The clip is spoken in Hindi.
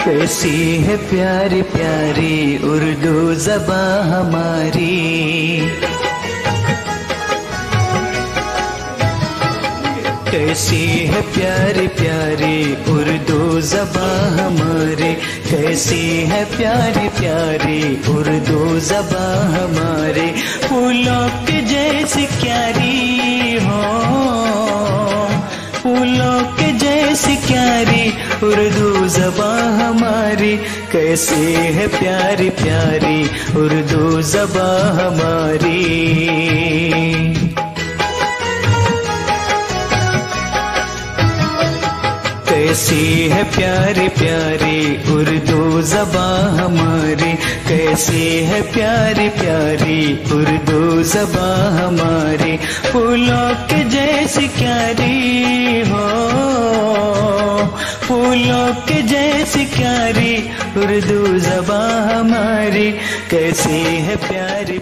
कैसी है प्यारी प्यारी उर्दू ज़बां हमारी। कैसी है प्यारी प्यारी उर्दू ज़बां हमारी। कैसी है प्यारी प्यारी उर्दू ज़बां हमारी। फूलों के जैसी क्यारी हो, फूलों के जैसी क्यारी उर्दू ज़बां हमारी। कैसी है प्यारी प्यारी उर्दू ज़बां हमारी। कैसी है प्यारी प्यारी उर्दू ज़बां हमारी। कैसी है प्यारी प्यारी उर्दू ज़बां हमारी। फूलों के जैसी क्यारी हो, फूलों के जैसी क्यारी उर्दू ज़बां हमारी। कैसी है प्यारी